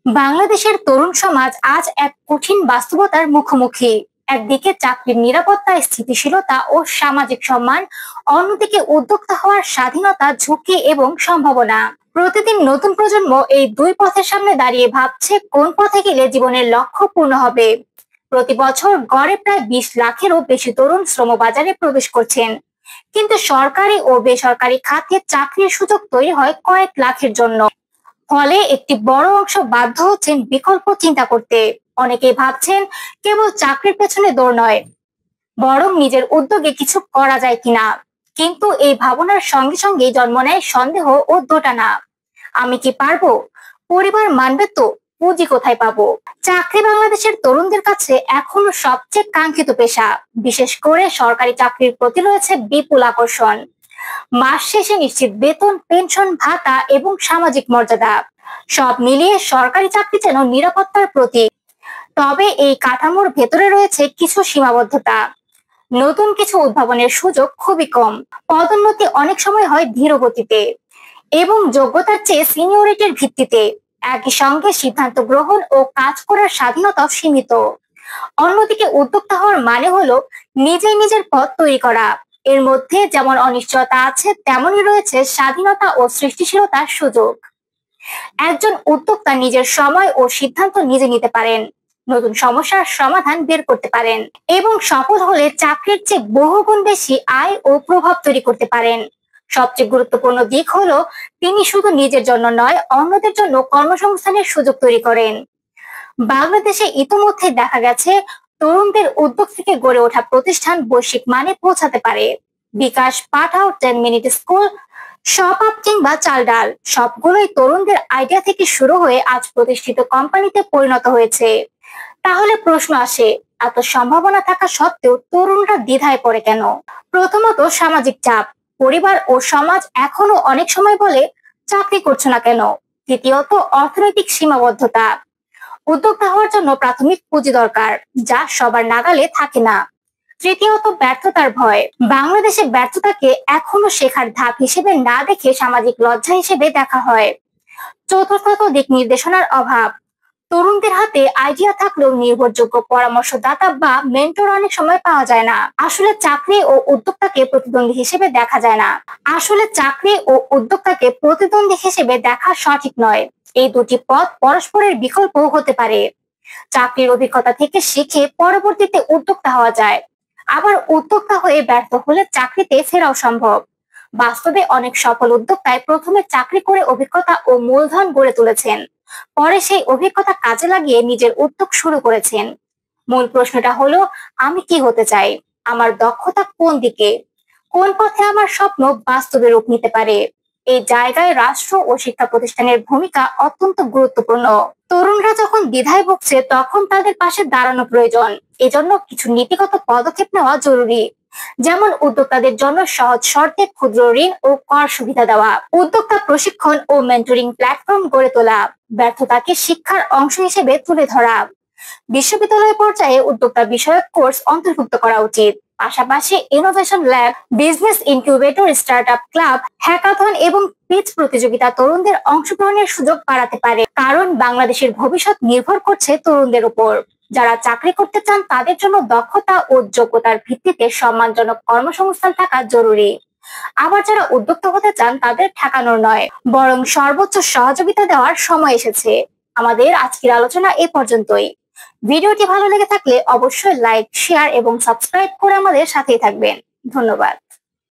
বাংলাদেশের তরুণ সমাজ আজ এক কঠিন বাস্তবতার মুখোমুখি। একদিকে চাকরির নিরাপত্তা, স্থিতিশীলতা ও সামাজিক সম্মান, অন্যদিকে উদ্যোক্তা হওয়ার স্বাধীনতা, ঝুঁকি এবং সম্ভাবনা। প্রতিদিন নতুন প্রজন্ম এই দুই পথের সামনে দাঁড়িয়ে ভাবছে কোন পথে গেলে জীবনের লক্ষ্য পূর্ণ হবে। প্রতি বছর গড়ে প্রায় 20 লাখেরও বেশি তরুণ শ্রমবাজারে প্রবেশ করছেন, কিন্তু সরকারি ও বেসরকারি খাতে চাকরির সুযোগ তৈরি হয় কয়েক লাখের জন্য। ফলে একটি বড় অংশ বাধ্য হচ্ছেন বিকল্প চিন্তা করতে। অনেকেই ভাবছেন কেবল চাকরির পেছনে দৌড় নয়, বরং নিজের উদ্যোগে কিছু করা যায় কিনা। কিন্তু এই ভাবনার সঙ্গে সঙ্গে জন্ম নেয় সন্দেহ ও দোটানা। আমি কি পারবো? পরিবার মানবে তো? পুঁজি কোথায় পাবো? চাকরি বাংলাদেশের তরুণদের কাছে এখনো সবচেয়ে কাঙ্ক্ষিত পেশা। বিশেষ করে সরকারি চাকরির প্রতি রয়েছে বিপুল আকর্ষণ। মাস শেষে নিশ্চিত বেতন, পেনশন, ভাতা এবং সামাজিক মর্যাদা, সব মিলিয়ে সরকারি চাকরি যেন নিরাপত্তার প্রতীক। তবে এই কাঠামোর ভেতরে রয়েছে কিছু সীমাবদ্ধতা। নতুন কিছু উদ্ভাবনের সুযোগ খুবই কম, পদোন্নতি অনেক সময় হয় ধীর গতিতে এবং যোগ্যতার চেয়ে সিনিয়রিটির ভিত্তিতে। একই সঙ্গে সিদ্ধান্ত গ্রহণ ও কাজ করার স্বাধীনতা সীমিত। অন্যদিকে উদ্যোক্তা হওয়ার মানে হলো নিজেই নিজের পথ তৈরি করা। এর মধ্যে যেমন অনিশ্চয়তা আছে, তেমনই রয়েছে স্বাধীনতা ও সৃষ্টিশীলতার সুযোগ। একজন উদ্যোক্তা নিজের সময় ও সিদ্ধান্ত নিজে নিতে পারেন, নতুন সমস্যার সমাধান বের করতে পারেন এবং সফল হলে চাকরির চেয়ে বহুগুণ বেশি আয় ও প্রভাব তৈরি করতে পারেন। সবচেয়ে গুরুত্বপূর্ণ দিক হলো তিনি শুধু নিজের জন্য নয়, অন্যদের জন্য কর্মসংস্থানের সুযোগ তৈরি করেন। বাংলাদেশে ইতোমধ্যে দেখা গেছে তরুণদের উদ্যোগ থেকে গড়ে ওঠা প্রতিষ্ঠান বৈশ্বিক মানে পৌঁছাতে পারে। বিকাশ, পাঠাও, 10 মিনিট স্কুল, শপ আপ কিংবা চাল ডাল, সবগুলোই তরুণদের আইডিয়া থেকে শুরু হয়ে আজ প্রতিষ্ঠিত কোম্পানিতে পরিণত হয়েছে। তাহলে প্রশ্ন আসে, এত সম্ভাবনা থাকা সত্ত্বেও তরুণরা দ্বিধায় পড়ে কেন? প্রথমত, সামাজিক চাপ। পরিবার ও সমাজ এখনো অনেক সময় বলে চাকরি করছো না কেন। দ্বিতীয়ত, অর্থনৈতিক সীমাবদ্ধতা। উদ্যোক্তা হওয়ার জন্য প্রাথমিক পুঁজি দরকার, যা সবার নাগালে থাকে না। তৃতীয়ত, ব্যর্থতার ভয়। বাংলাদেশে ব্যর্থতাকে এখনো শেখার ধাপ হিসেবে না দেখে সামাজিক লজ্জা হিসেবে দেখা হয়। চতুর্থত, দিক নির্দেশনার অভাব। তরুণদের হাতে আইডিয়া থাকলেও নির্ভরযোগ্য পরামর্শদাতা বা মেন্টর অনেক সময় পাওয়া যায় না। আসলে চাকরি ও উদ্যোক্তাকে প্রতিদ্বন্দ্বী হিসেবে দেখা যায় না। আসলে চাকরি ও উদ্যোক্তাকে প্রতিদ্বন্দ্বী হিসেবে দেখা সঠিক নয়। এই দুটি পথ পরস্পরের বিকল্প হতে পারে। চাকরির অভিজ্ঞতা থেকে শিখে পরবর্তীতে উদ্যোক্তা হওয়া যায়, আবার উদ্যোক্তা হয়ে ব্যর্থ হলে চাকরিতে ফেরাও সম্ভব। বাস্তবে অনেক সফল উদ্যোক্তায় প্রথমে চাকরি করে অভিজ্ঞতা ও মূলধন গড়ে তুলেছেন, পরে সেই অভিজ্ঞতা কাজে লাগিয়ে নিজের উদ্যোগ শুরু করেছেন। মূল প্রশ্নটা হলো, আমি কি হতে চাই? আমার দক্ষতা কোন দিকে? কোন পথে আমার স্বপ্ন বাস্তবে রূপ নিতে পারে? এই জায়গায় রাষ্ট্র ও শিক্ষা প্রতিষ্ঠানের ভূমিকা অত্যন্ত গুরুত্বপূর্ণ। তরুণরা যখন দ্বিধায় ভুগছে, তখন তাদের পাশে দাঁড়ানো প্রয়োজন। এজন্য কিছু নীতিগত পদক্ষেপ নেওয়া জরুরি, যেমন উদ্যোক্তাদের জন্য সহজ শর্তে ক্ষুদ্র ঋণ ও কর সুবিধা দেওয়া, উদ্যোক্তা প্রশিক্ষণ ও মেন্টরিং প্ল্যাটফর্ম গড়ে তোলা, ব্যর্থতাকে শিক্ষার অংশ হিসেবে তুলে ধরা। বিশ্ববিদ্যালয় পর্যায়ে উদ্যোক্তা বিষয়ক কোর্স অন্তর্ভুক্ত করা উচিত। পাশাপাশি innovation lab, business incubator, startup club, hackathon এবং পিচ প্রতিযোগিতা তরুণদের অংশগ্রহণের সুযোগ বাড়াতে পারে। কারণ বাংলাদেশের ভবিষ্যৎ নির্ভর করছে তরুণদের উপর। যারা চাকরি করতে চান তাদের জন্য দক্ষতা ও যোগ্যতার ভিত্তিতে সম্মানজনক কর্মসংস্থান থাকা জরুরি। আবার যারা উদ্যোক্তা হতে চান তাদের ঠেকানোর নয়, বরং সর্বোচ্চ সহযোগিতা দেওয়ার সময় এসেছে। আমাদের আজকের আলোচনা এ পর্যন্তই। ভিডিওটি ভালো লেগে থাকলে অবশ্যই লাইক, শেয়ার এবং সাবস্ক্রাইব করে আমাদের সাথেই থাকবেন। ধন্যবাদ।